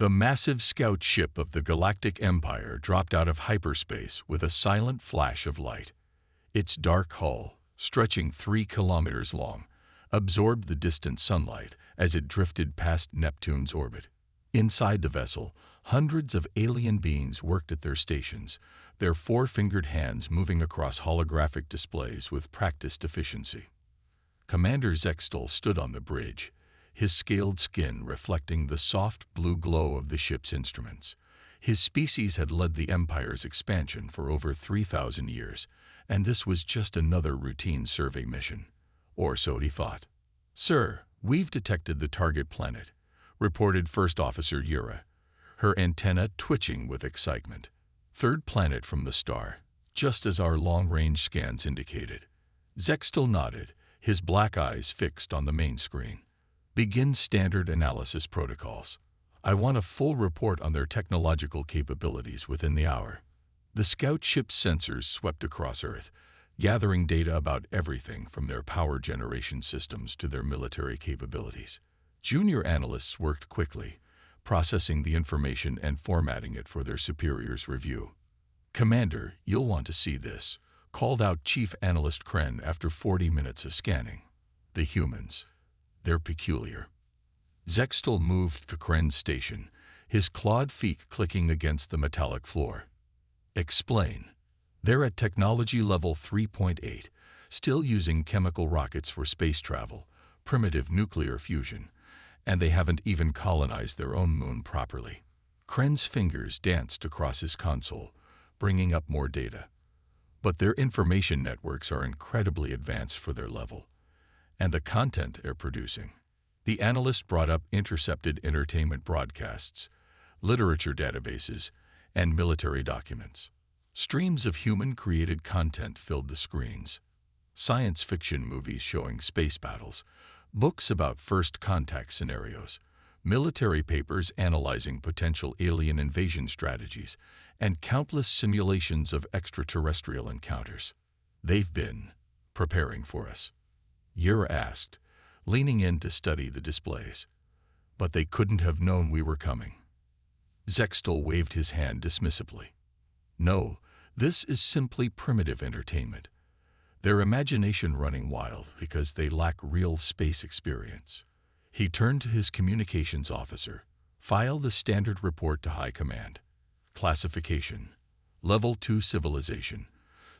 The massive scout ship of the Galactic Empire dropped out of hyperspace with a silent flash of light. Its dark hull, stretching 3 kilometers long, absorbed the distant sunlight as it drifted past Neptune's orbit. Inside the vessel, hundreds of alien beings worked at their stations, their 4-fingered hands moving across holographic displays with practiced efficiency. Commander Zextal stood on the bridge, his scaled skin reflecting the soft blue glow of the ship's instruments. His species had led the Empire's expansion for over 3,000 years, and this was just another routine survey mission. Or so he thought. "Sir, we've detected the target planet," reported First Officer Yura, her antenna twitching with excitement. "Third planet from the star, just as our long-range scans indicated." Zextal nodded, his black eyes fixed on the main screen. "Begin standard analysis protocols. I want a full report on their technological capabilities within the hour." The scout ship's sensors swept across Earth, gathering data about everything from their power generation systems to their military capabilities. Junior analysts worked quickly, processing the information and formatting it for their superiors' review. "Commander, you'll want to see this," called out Chief Analyst Kren after 40 minutes of scanning. "The humans. They're peculiar." Zextal moved to Kren's station, his clawed feet clicking against the metallic floor. "Explain." "They're at technology level 3.8, still using chemical rockets for space travel, primitive nuclear fusion, and they haven't even colonized their own moon properly." Kren's fingers danced across his console, bringing up more data. "But their information networks are incredibly advanced for their level, and the content they're producing." The analyst brought up intercepted entertainment broadcasts, literature databases, and military documents. Streams of human-created content filled the screens. Science fiction movies showing space battles, books about first contact scenarios, military papers analyzing potential alien invasion strategies, and countless simulations of extraterrestrial encounters. "They've been preparing for us?" Yura asked, leaning in to study the displays. "But they couldn't have known we were coming." Zextal waved his hand dismissively. "No, this is simply primitive entertainment. Their imagination running wild because they lack real space experience." He turned to his communications officer. "File the standard report to High Command. Classification: Level 2 civilization,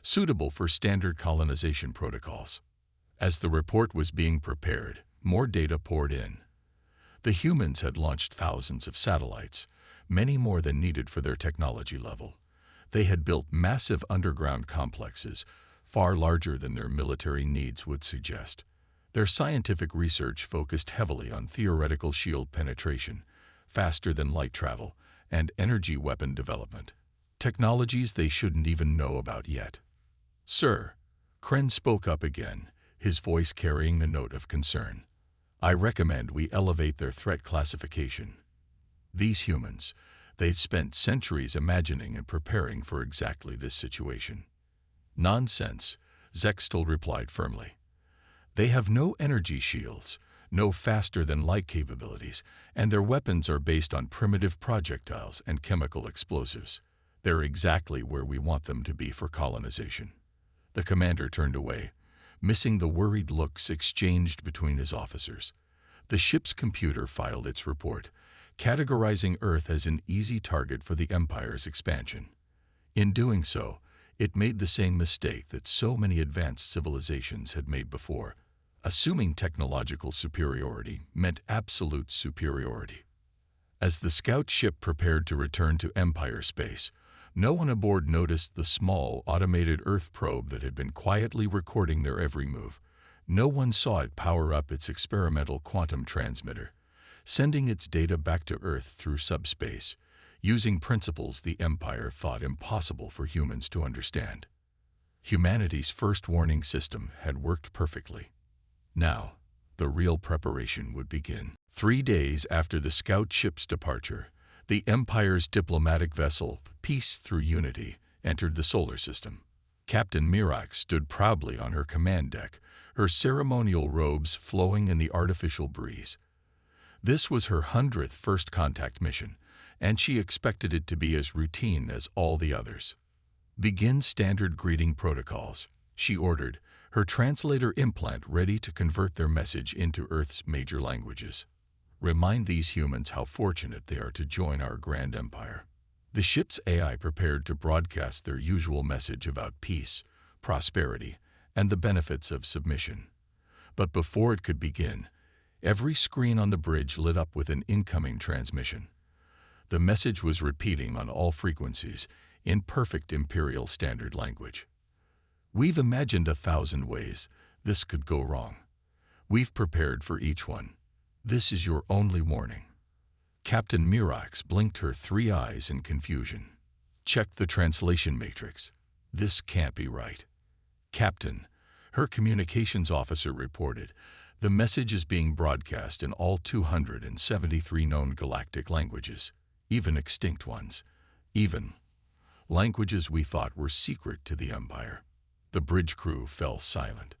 suitable for standard colonization protocols." As the report was being prepared, more data poured in. The humans had launched thousands of satellites, many more than needed for their technology level. They had built massive underground complexes, far larger than their military needs would suggest. Their scientific research focused heavily on theoretical shield penetration, faster-than-light travel, and energy weapon development. Technologies they shouldn't even know about yet. "Sir," Kren spoke up again, his voice carrying a note of concern. "I recommend we elevate their threat classification. These humans, they've spent centuries imagining and preparing for exactly this situation." "Nonsense," Zextal replied firmly. "They have no energy shields, no faster-than-light capabilities, and their weapons are based on primitive projectiles and chemical explosives. They're exactly where we want them to be for colonization." The commander turned away, missing the worried looks exchanged between his officers. The ship's computer filed its report, categorizing Earth as an easy target for the Empire's expansion. In doing so, it made the same mistake that so many advanced civilizations had made before, assuming technological superiority meant absolute superiority. As the scout ship prepared to return to Empire space, no one aboard noticed the small, automated Earth probe that had been quietly recording their every move. No one saw it power up its experimental quantum transmitter, sending its data back to Earth through subspace, using principles the Empire thought impossible for humans to understand. Humanity's first warning system had worked perfectly. Now, the real preparation would begin. 3 days after the scout ship's departure, the Empire's diplomatic vessel, Peace Through Unity, entered the solar system. Captain Mirak stood proudly on her command deck, her ceremonial robes flowing in the artificial breeze. This was her 100th first contact mission, and she expected it to be as routine as all the others. "Begin standard greeting protocols," she ordered, her translator implant ready to convert their message into Earth's major languages. "Remind these humans how fortunate they are to join our grand empire." The ship's AI prepared to broadcast their usual message about peace, prosperity, and the benefits of submission. But before it could begin, every screen on the bridge lit up with an incoming transmission. The message was repeating on all frequencies, in perfect Imperial Standard language. "We've imagined 1,000 ways this could go wrong. We've prepared for each one. This is your only warning." Captain Mirax blinked her 3 eyes in confusion. "Check the translation matrix. This can't be right." "Captain," her communications officer reported, "the message is being broadcast in all 273 known galactic languages, even extinct ones, even languages we thought were secret to the Empire." The bridge crew fell silent.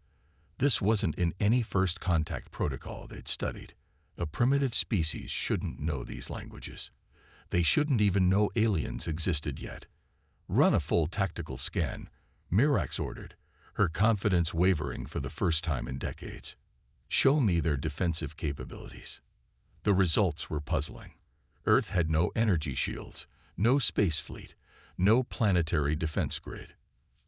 This wasn't in any first contact protocol they'd studied. A primitive species shouldn't know these languages. They shouldn't even know aliens existed yet. "Run a full tactical scan," Mirax ordered, her confidence wavering for the first time in decades. "Show me their defensive capabilities." The results were puzzling. Earth had no energy shields, no space fleet, no planetary defense grid.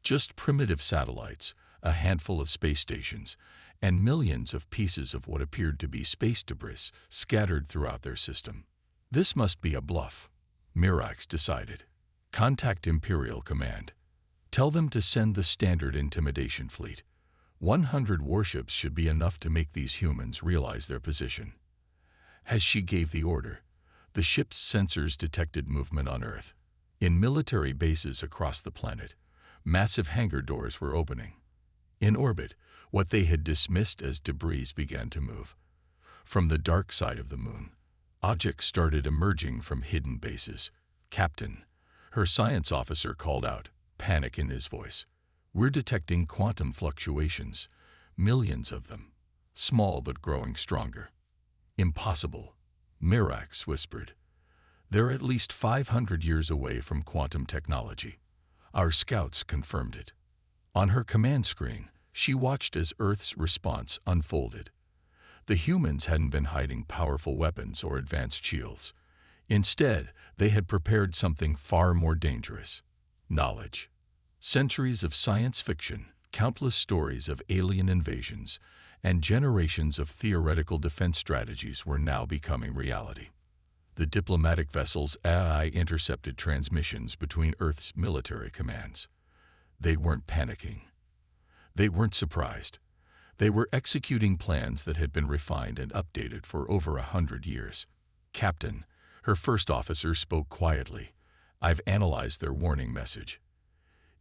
Just primitive satellites, a handful of space stations, and millions of pieces of what appeared to be space debris scattered throughout their system. "This must be a bluff," Mirax decided. "Contact Imperial Command. Tell them to send the standard intimidation fleet. 100 warships should be enough to make these humans realize their position." As she gave the order, the ship's sensors detected movement on Earth. In military bases across the planet, massive hangar doors were opening. In orbit, what they had dismissed as debris began to move. From the dark side of the moon, objects started emerging from hidden bases. "Captain," her science officer called out, panic in his voice. "We're detecting quantum fluctuations, millions of them, small but growing stronger." "Impossible," Mirax whispered. "They're at least 500 years away from quantum technology. Our scouts confirmed it." On her command screen, she watched as Earth's response unfolded. The humans hadn't been hiding powerful weapons or advanced shields. Instead, they had prepared something far more dangerous: knowledge. Centuries of science fiction, countless stories of alien invasions, and generations of theoretical defense strategies were now becoming reality. The diplomatic vessel's AI intercepted transmissions between Earth's military commands. They weren't panicking. They weren't surprised. They were executing plans that had been refined and updated for over 100 years. "Captain," her first officer spoke quietly, "I've analyzed their warning message.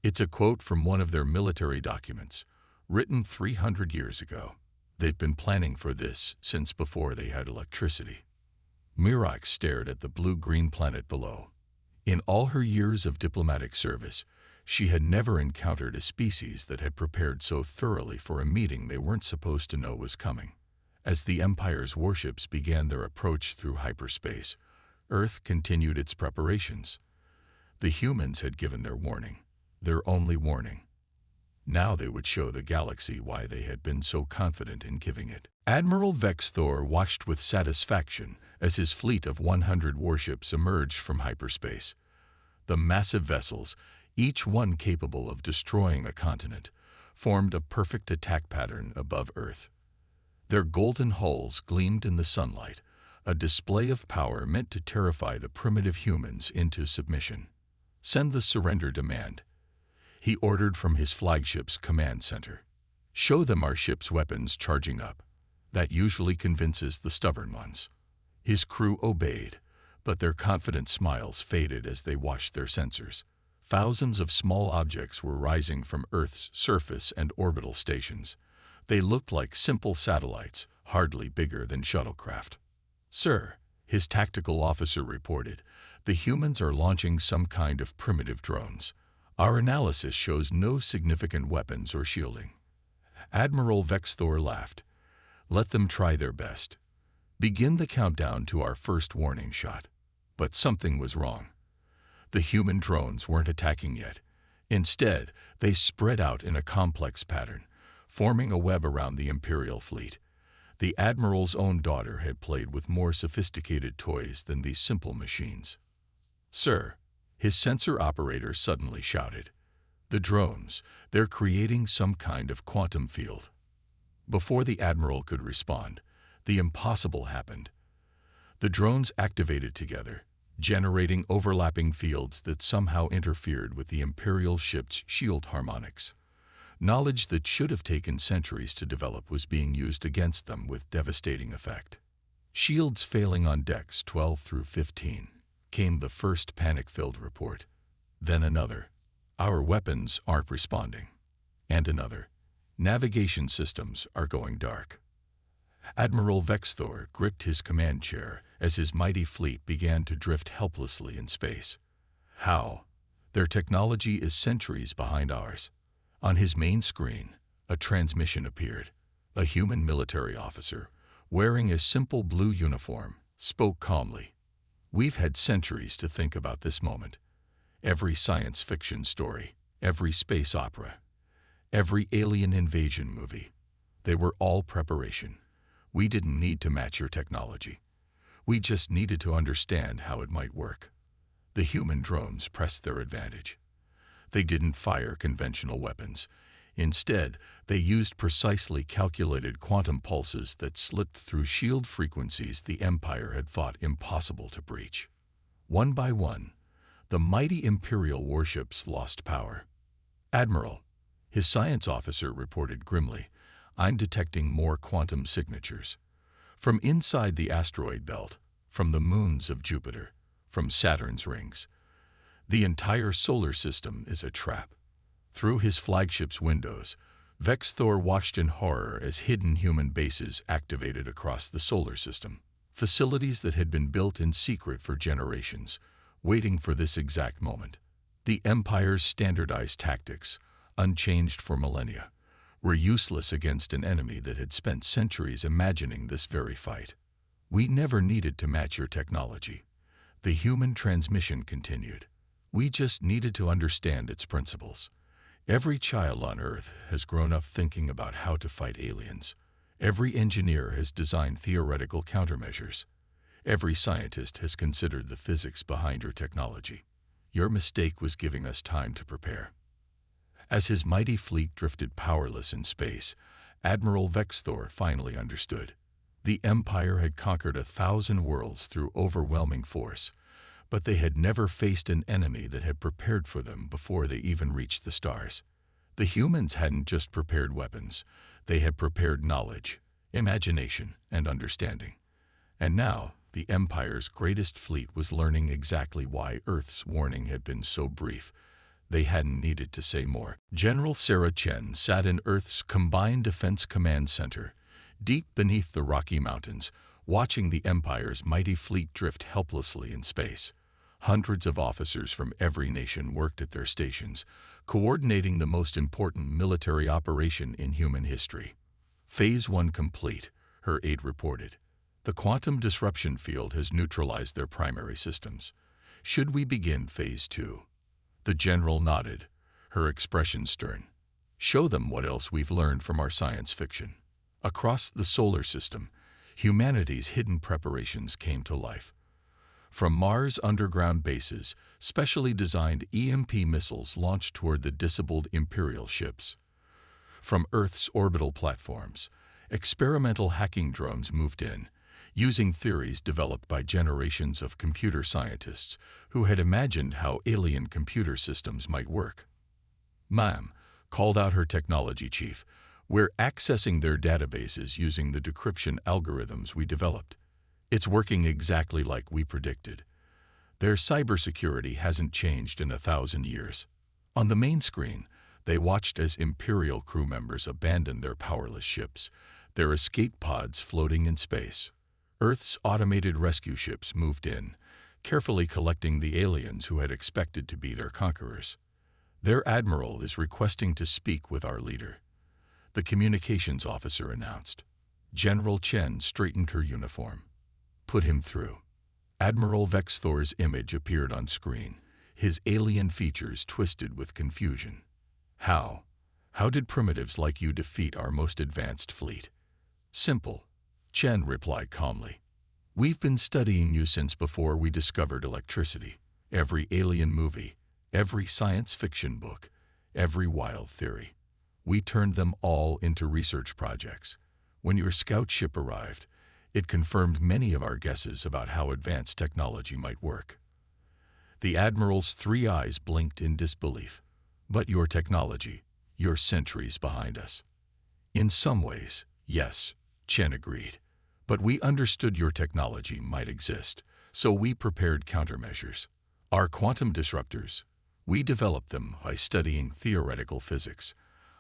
It's a quote from one of their military documents, written 300 years ago. They've been planning for this since before they had electricity." Mirax stared at the blue-green planet below. In all her years of diplomatic service, she had never encountered a species that had prepared so thoroughly for a meeting they weren't supposed to know was coming. As the Empire's warships began their approach through hyperspace, Earth continued its preparations. The humans had given their warning, their only warning. Now they would show the galaxy why they had been so confident in giving it. Admiral Vexthor watched with satisfaction as his fleet of 100 warships emerged from hyperspace. The massive vessels, each one capable of destroying a continent, formed a perfect attack pattern above Earth. Their golden hulls gleamed in the sunlight, a display of power meant to terrify the primitive humans into submission. "Send the surrender demand," he ordered from his flagship's command center. "Show them our ship's weapons charging up. That usually convinces the stubborn ones." His crew obeyed, but their confident smiles faded as they watched their sensors. Thousands of small objects were rising from Earth's surface and orbital stations. They looked like simple satellites, hardly bigger than shuttlecraft. "Sir," his tactical officer reported, "the humans are launching some kind of primitive drones. Our analysis shows no significant weapons or shielding." Admiral Vexthor laughed. "Let them try their best. Begin the countdown to our first warning shot." But something was wrong. The human drones weren't attacking yet. Instead, they spread out in a complex pattern, forming a web around the Imperial fleet. The Admiral's own daughter had played with more sophisticated toys than these simple machines. "Sir," his sensor operator suddenly shouted. "The drones, they're creating some kind of quantum field." Before the Admiral could respond, the impossible happened. The drones activated together, generating overlapping fields that somehow interfered with the Imperial ship's shield harmonics. Knowledge that should have taken centuries to develop was being used against them with devastating effect. Shields failing on decks 12 through 15, came the first panic-filled report. Then another. "Our weapons aren't responding." And another. "Navigation systems are going dark." Admiral Vexthor gripped his command chair as his mighty fleet began to drift helplessly in space. How? Their technology is centuries behind ours. On his main screen, a transmission appeared. A human military officer, wearing a simple blue uniform, spoke calmly. "We've had centuries to think about this moment. Every science fiction story, every space opera, every alien invasion movie, they were all preparation. We didn't need to match your technology. We just needed to understand how it might work." The human drones pressed their advantage. They didn't fire conventional weapons. Instead, they used precisely calculated quantum pulses that slipped through shield frequencies the Empire had thought impossible to breach. One by one, the mighty Imperial warships lost power. "Admiral," his science officer reported grimly, "I'm detecting more quantum signatures. From inside the asteroid belt, from the moons of Jupiter, from Saturn's rings. The entire solar system is a trap." Through his flagship's windows, Vexthor watched in horror as hidden human bases activated across the solar system. Facilities that had been built in secret for generations, waiting for this exact moment. The Empire's standardized tactics, unchanged for millennia, were useless against an enemy that had spent centuries imagining this very fight. "We never needed to match your technology." The human transmission continued. "We just needed to understand its principles. Every child on Earth has grown up thinking about how to fight aliens. Every engineer has designed theoretical countermeasures. Every scientist has considered the physics behind your technology. Your mistake was giving us time to prepare." As his mighty fleet drifted powerless in space, Admiral Vexthor finally understood. The Empire had conquered 1,000 worlds through overwhelming force, but they had never faced an enemy that had prepared for them before they even reached the stars. The humans hadn't just prepared weapons, they had prepared knowledge, imagination, and understanding. And now, the Empire's greatest fleet was learning exactly why Earth's warning had been so brief. They hadn't needed to say more. General Sarah Chen sat in Earth's Combined Defense Command Center, deep beneath the Rocky Mountains, watching the Empire's mighty fleet drift helplessly in space. Hundreds of officers from every nation worked at their stations, coordinating the most important military operation in human history. "Phase 1 complete," her aide reported. "The quantum disruption field has neutralized their primary systems. Should we begin Phase 2? The general nodded, her expression stern. "Show them what else we've learned from our science fiction." Across the solar system, humanity's hidden preparations came to life. From Mars' underground bases, specially designed EMP missiles launched toward the disabled Imperial ships. From Earth's orbital platforms, experimental hacking drones moved in, using theories developed by generations of computer scientists who had imagined how alien computer systems might work. "Ma'am," called out her technology chief, "we're accessing their databases using the decryption algorithms we developed. It's working exactly like we predicted. Their cybersecurity hasn't changed in 1,000 years." On the main screen, they watched as Imperial crew members abandoned their powerless ships, their escape pods floating in space. Earth's automated rescue ships moved in, carefully collecting the aliens who had expected to be their conquerors. "Their admiral is requesting to speak with our leader," the communications officer announced. General Chen straightened her uniform. "Put him through." Admiral Vexthor's image appeared on screen, his alien features twisted with confusion. How? How did primitives like you defeat our most advanced fleet? Simple, Chen replied calmly. We've been studying you since before we discovered electricity. Every alien movie, every science fiction book, every wild theory. We turned them all into research projects. When your scout ship arrived, it confirmed many of our guesses about how advanced technology might work. The Admiral's three eyes blinked in disbelief. But your technology, you're centuries behind us. In some ways, yes, Chen agreed. But we understood your technology might exist, so we prepared countermeasures. Our quantum disruptors, we developed them by studying theoretical physics.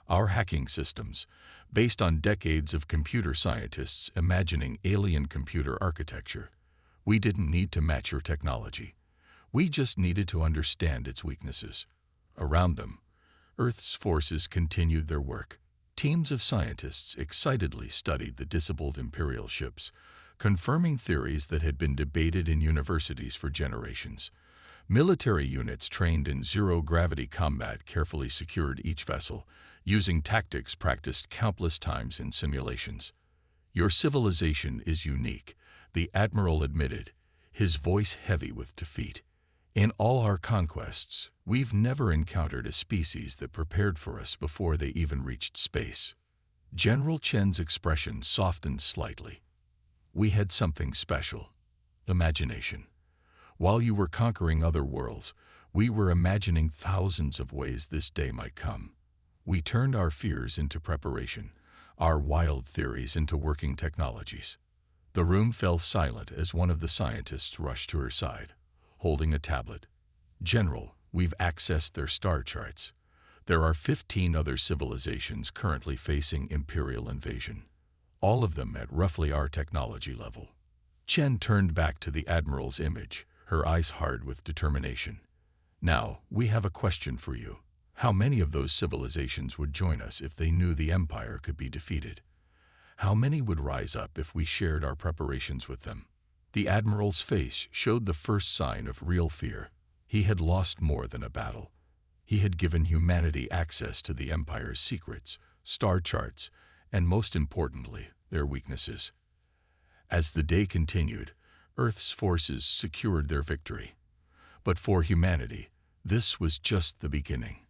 Our hacking systems, based on decades of computer scientists imagining alien computer architecture. We didn't need to match your technology. We just needed to understand its weaknesses. Around them, Earth's forces continued their work. Teams of scientists excitedly studied the disabled Imperial ships, confirming theories that had been debated in universities for generations. Military units trained in zero-gravity combat carefully secured each vessel, using tactics practiced countless times in simulations. Your civilization is unique, the Admiral admitted, his voice heavy with defeat. In all our conquests, we've never encountered a species that prepared for us before they even reached space. General Chen's expression softened slightly. We had something special. Imagination. While you were conquering other worlds, we were imagining thousands of ways this day might come. We turned our fears into preparation, our wild theories into working technologies. The room fell silent as one of the scientists rushed to her side, holding a tablet. General, we've accessed their star charts. There are 15 other civilizations currently facing Imperial invasion, all of them at roughly our technology level. Chen turned back to the Admiral's image, her eyes hard with determination. Now, we have a question for you. How many of those civilizations would join us if they knew the Empire could be defeated? How many would rise up if we shared our preparations with them? The Admiral's face showed the first sign of real fear. He had lost more than a battle. He had given humanity access to the Empire's secrets, star charts, and most importantly, their weaknesses. As the day continued, Earth's forces secured their victory. But for humanity, this was just the beginning.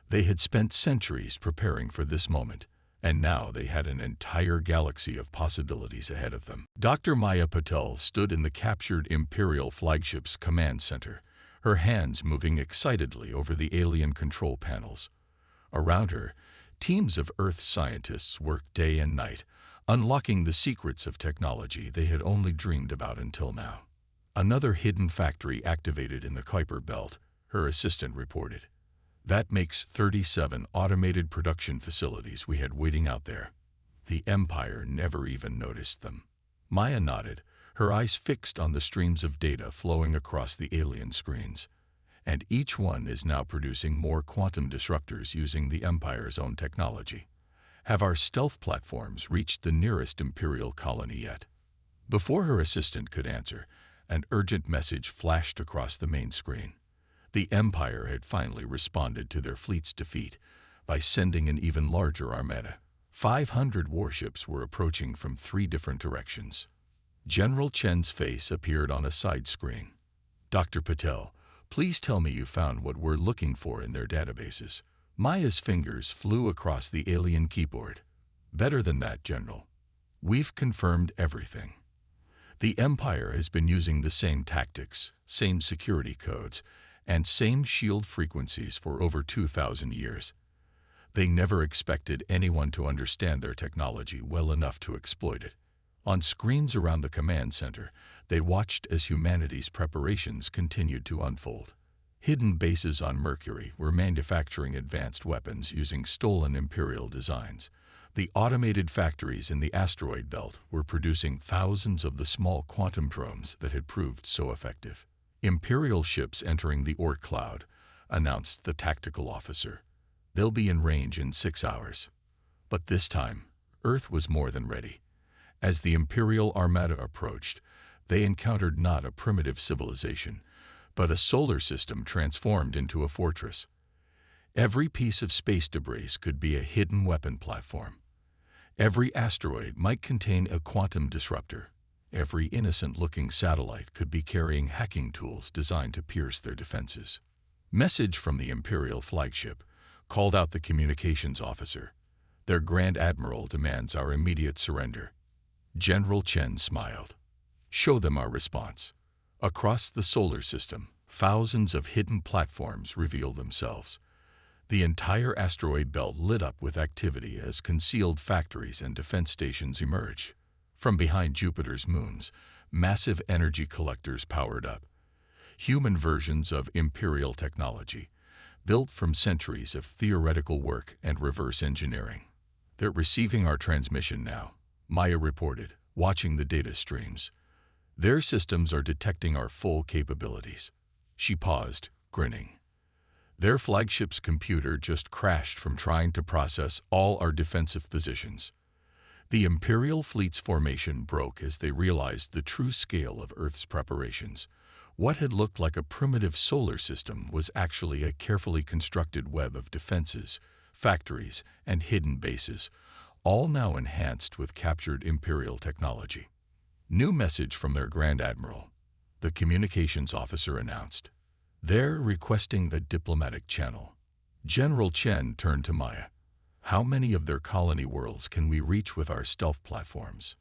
They had spent centuries preparing for this moment, and now they had an entire galaxy of possibilities ahead of them. Dr. Maya Patel stood in the captured Imperial flagship's command center, her hands moving excitedly over the alien control panels. Around her, teams of Earth scientists worked day and night, unlocking the secrets of technology they had only dreamed about until now. Another hidden factory activated in the Kuiper Belt, her assistant reported. That makes 37 automated production facilities we had waiting out there. The Empire never even noticed them. Maya nodded, her eyes fixed on the streams of data flowing across the alien screens. And each one is now producing more quantum disruptors using the Empire's own technology. Have our stealth platforms reached the nearest Imperial colony yet? Before her assistant could answer, an urgent message flashed across the main screen. The Empire had finally responded to their fleet's defeat by sending an even larger armada. 500 warships were approaching from 3 different directions. General Chen's face appeared on a side screen. Dr. Patel, please tell me you found what we're looking for in their databases. Maya's fingers flew across the alien keyboard. Better than that, General. We've confirmed everything. The Empire has been using the same tactics, same security codes, and same shield frequencies for over 2,000 years. They never expected anyone to understand their technology well enough to exploit it. On screens around the command center, they watched as humanity's preparations continued to unfold. Hidden bases on Mercury were manufacturing advanced weapons using stolen Imperial designs. The automated factories in the asteroid belt were producing thousands of the small quantum drones that had proved so effective. Imperial ships entering the Oort cloud, announced the tactical officer. They'll be in range in 6 hours. But this time, Earth was more than ready. As the Imperial Armada approached, They encountered not a primitive civilization, but a solar system transformed into a fortress. Every piece of space debris could be a hidden weapon platform. Every asteroid might contain a quantum disruptor. Every innocent-looking satellite could be carrying hacking tools designed to pierce their defenses. Message from the Imperial flagship called out the communications officer. Their Grand Admiral demands our immediate surrender. General Chen smiled. Show them our response. Across the solar system, thousands of hidden platforms reveal themselves. The entire asteroid belt lit up with activity as concealed factories and defense stations emerged. From behind Jupiter's moons, massive energy collectors powered up. Human versions of Imperial technology, built from centuries of theoretical work and reverse engineering. They're receiving our transmission now, Maya reported, watching the data streams. Their systems are detecting our full capabilities. She paused, grinning. Their flagship's computer just crashed from trying to process all our defensive positions. The Imperial fleet's formation broke as they realized the true scale of Earth's preparations. What had looked like a primitive solar system was actually a carefully constructed web of defenses, factories, and hidden bases, all now enhanced with captured Imperial technology. New message from their Grand Admiral, the communications officer announced. They're requesting a diplomatic channel. General Chen turned to Maya. How many of their colony worlds can we reach with our stealth platforms?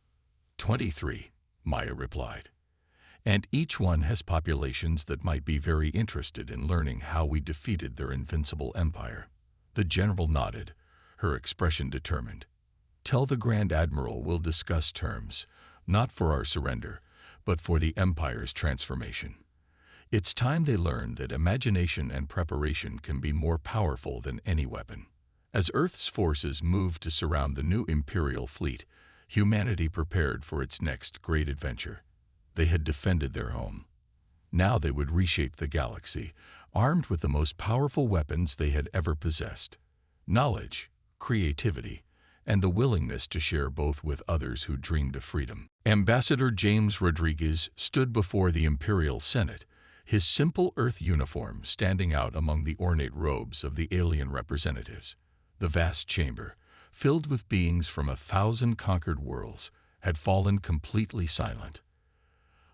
23, Maya replied. And each one has populations that might be very interested in learning how we defeated their invincible empire. The general nodded, her expression determined. Tell the Grand Admiral we'll discuss terms, not for our surrender, but for the Empire's transformation. It's time they learned that imagination and preparation can be more powerful than any weapon. As Earth's forces moved to surround the new Imperial fleet, humanity prepared for its next great adventure. They had defended their home. Now they would reshape the galaxy, armed with the most powerful weapons they had ever possessed. Knowledge, creativity, and the willingness to share both with others who dreamed of freedom. Ambassador James Rodriguez stood before the Imperial Senate, his simple Earth uniform standing out among the ornate robes of the alien representatives. The vast chamber, filled with beings from 1,000 conquered worlds, had fallen completely silent.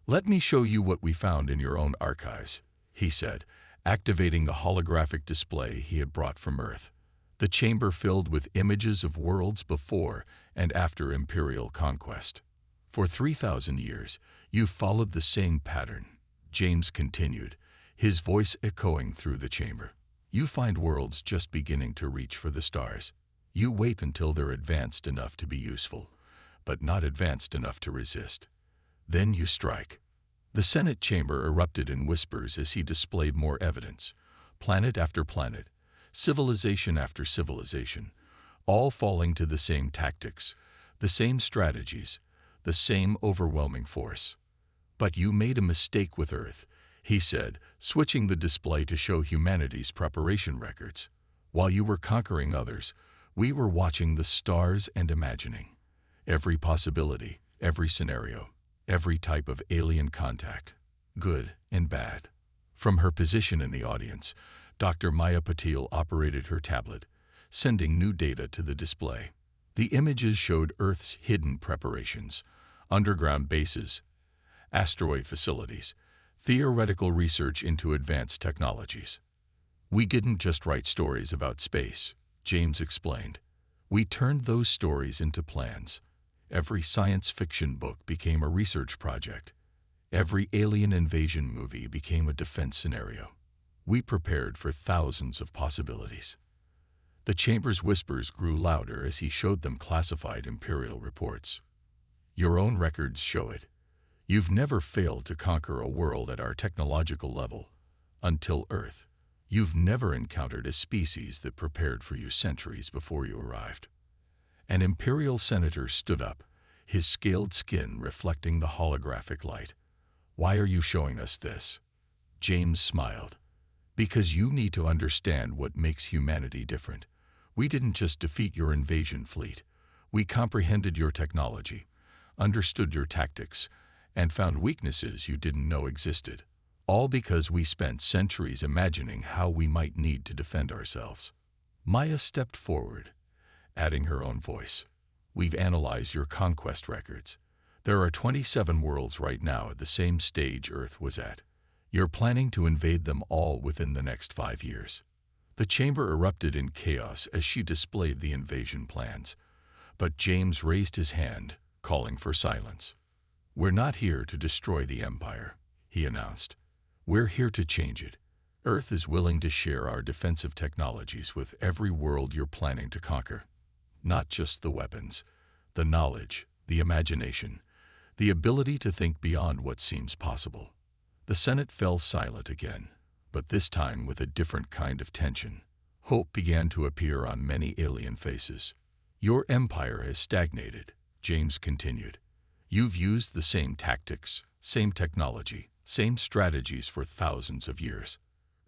Let me show you what we found in your own archives, he said, activating the holographic display he had brought from Earth. The chamber filled with images of worlds before and after Imperial conquest. For 3,000 years, you've followed the same pattern, James continued, his voice echoing through the chamber. You find worlds just beginning to reach for the stars. You wait until they're advanced enough to be useful, but not advanced enough to resist. Then you strike. The Senate chamber erupted in whispers as he displayed more evidence. Planet after planet, civilization after civilization, all falling to the same tactics, the same strategies, the same overwhelming force. But you made a mistake with Earth, he said, switching the display to show humanity's preparation records. While you were conquering others, we were watching the stars and imagining. Every possibility, every scenario, every type of alien contact, good and bad. From her position in the audience, Dr. Maya Patil operated her tablet, sending new data to the display. The images showed Earth's hidden preparations, underground bases, asteroid facilities, theoretical research into advanced technologies. We didn't just write stories about space, James explained. We turned those stories into plans. Every science fiction book became a research project. Every alien invasion movie became a defense scenario. We prepared for thousands of possibilities. The chamber's whispers grew louder as he showed them classified Imperial reports. Your own records show it. You've never failed to conquer a world at our technological level. Until Earth, you've never encountered a species that prepared for you centuries before you arrived. An Imperial senator stood up, his scaled skin reflecting the holographic light. Why are you showing us this? James smiled. Because you need to understand what makes humanity different. We didn't just defeat your invasion fleet. We comprehended your technology, understood your tactics, and found weaknesses you didn't know existed. All because we spent centuries imagining how we might need to defend ourselves. Maya stepped forward, adding her own voice. We've analyzed your conquest records. There are 27 worlds right now at the same stage Earth was at. You're planning to invade them all within the next 5 years. The chamber erupted in chaos as she displayed the invasion plans. But James raised his hand, calling for silence. We're not here to destroy the Empire, he announced. We're here to change it. Earth is willing to share our defensive technologies with every world you're planning to conquer. Not just the weapons, the knowledge, the imagination, the ability to think beyond what seems possible. The Senate fell silent again, but this time with a different kind of tension. Hope began to appear on many alien faces. Your empire has stagnated, James continued. You've used the same tactics, same technology, same strategies for thousands of years.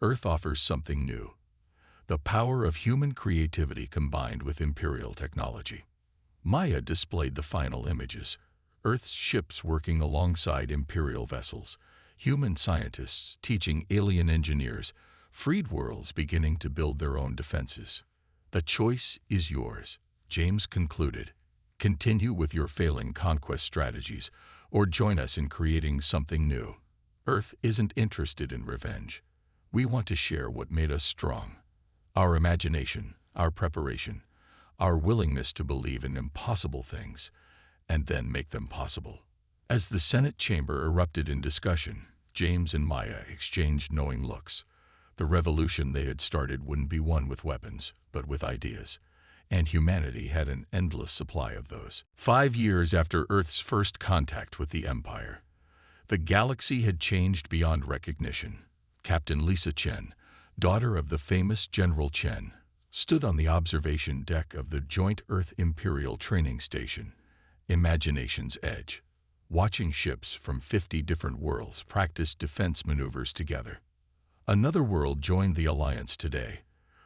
Earth offers something new. The power of human creativity combined with imperial technology. Maya displayed the final images. Earth's ships working alongside imperial vessels, human scientists teaching alien engineers, freed worlds beginning to build their own defenses. The choice is yours, James concluded. Continue with your failing conquest strategies, or join us in creating something new. Earth isn't interested in revenge. We want to share what made us strong. Our imagination, our preparation, our willingness to believe in impossible things, and then make them possible. As the Senate chamber erupted in discussion, James and Maya exchanged knowing looks. The revolution they had started wouldn't be won with weapons, but with ideas. And humanity had an endless supply of those. 5 years after Earth's first contact with the Empire, the galaxy had changed beyond recognition. Captain Lisa Chen, daughter of the famous General Chen, stood on the observation deck of the Joint Earth Imperial Training Station, Imagination's Edge, watching ships from 50 different worlds practice defense maneuvers together. Another world joined the alliance today,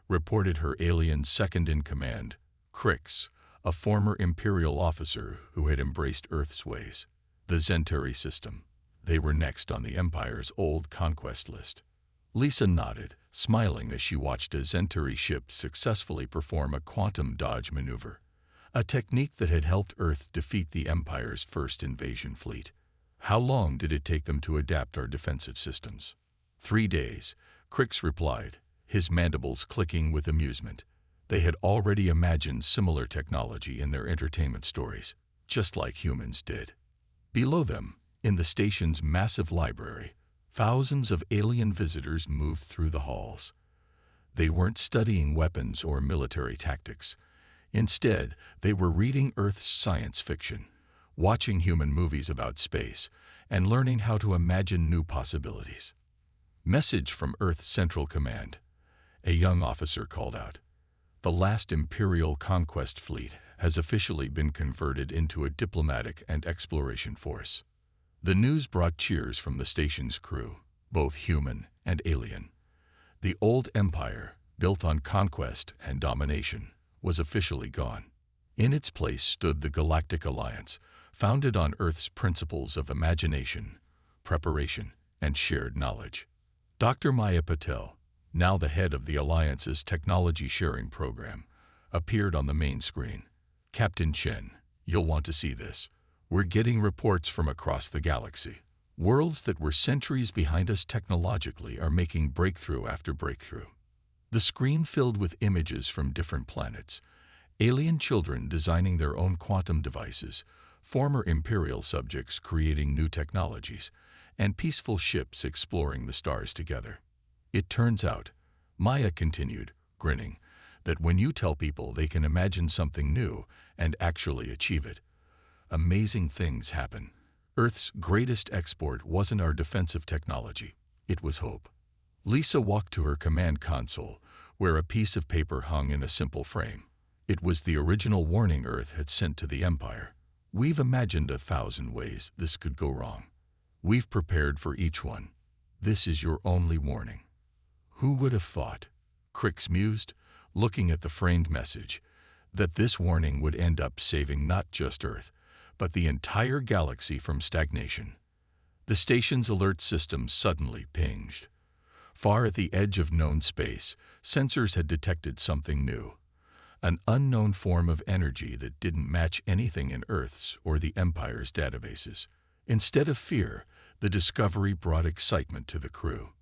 reported her alien second-in-command, Crix, a former Imperial officer who had embraced Earth's ways. The Zentari system. They were next on the Empire's old conquest list. Lisa nodded, smiling as she watched a Zentari ship successfully perform a quantum dodge maneuver, a technique that had helped Earth defeat the Empire's first invasion fleet. How long did it take them to adapt our defensive systems? 3 days, Crix replied, his mandibles clicking with amusement. They had already imagined similar technology in their entertainment stories, just like humans did. Below them, in the station's massive library, thousands of alien visitors moved through the halls. They weren't studying weapons or military tactics. Instead, they were reading Earth's science fiction, watching human movies about space, and learning how to imagine new possibilities. Message from Earth's Central Command. A young officer called out. The last Imperial conquest fleet has officially been converted into a diplomatic and exploration force. The news brought cheers from the station's crew, both human and alien. The old empire, built on conquest and domination, was officially gone. In its place stood the Galactic Alliance, founded on Earth's principles of imagination, preparation, and shared knowledge. Dr. Maya Patel, now the head of the Alliance's technology sharing program, appeared on the main screen. Captain Chen, you'll want to see this. We're getting reports from across the galaxy. Worlds that were centuries behind us technologically are making breakthrough after breakthrough. The screen filled with images from different planets, alien children designing their own quantum devices, former Imperial subjects creating new technologies, and peaceful ships exploring the stars together. It turns out, Maya continued, grinning, that when you tell people they can imagine something new and actually achieve it, amazing things happen. Earth's greatest export wasn't our defensive technology, it was hope. Lisa walked to her command console, where a piece of paper hung in a simple frame. It was the original warning Earth had sent to the Empire. We've imagined 1,000 ways this could go wrong. We've prepared for each one. This is your only warning. Who would have thought, Crix mused, looking at the framed message, that this warning would end up saving not just Earth, but the entire galaxy from stagnation. The station's alert system suddenly pinged. Far at the edge of known space, sensors had detected something new. An unknown form of energy that didn't match anything in Earth's or the Empire's databases. Instead of fear, the discovery brought excitement to the crew.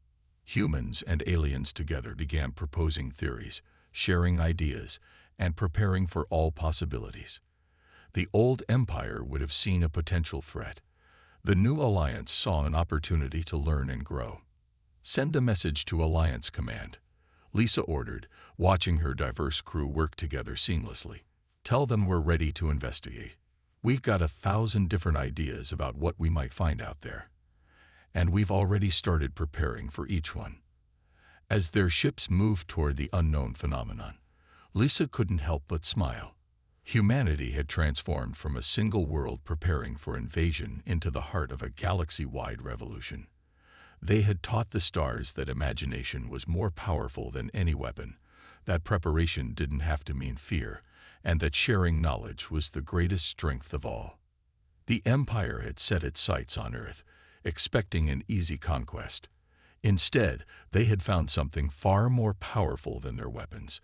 Humans and aliens together began proposing theories, sharing ideas, and preparing for all possibilities. The old Empire would have seen a potential threat. The new Alliance saw an opportunity to learn and grow. "Send a message to Alliance Command," Lisa ordered, watching her diverse crew work together seamlessly. "Tell them we're ready to investigate. We've got 1,000 different ideas about what we might find out there. And we've already started preparing for each one." As their ships moved toward the unknown phenomenon, Lisa couldn't help but smile. Humanity had transformed from a single world preparing for invasion into the heart of a galaxy-wide revolution. They had taught the stars that imagination was more powerful than any weapon, that preparation didn't have to mean fear, and that sharing knowledge was the greatest strength of all. The Empire had set its sights on Earth, expecting an easy conquest. Instead, they had found something far more powerful than their weapons,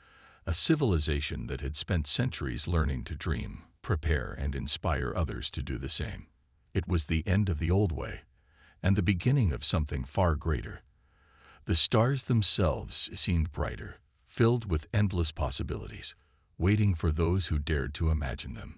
a civilization that had spent centuries learning to dream, prepare, and inspire others to do the same. It was the end of the old way, and the beginning of something far greater. The stars themselves seemed brighter, filled with endless possibilities, waiting for those who dared to imagine them.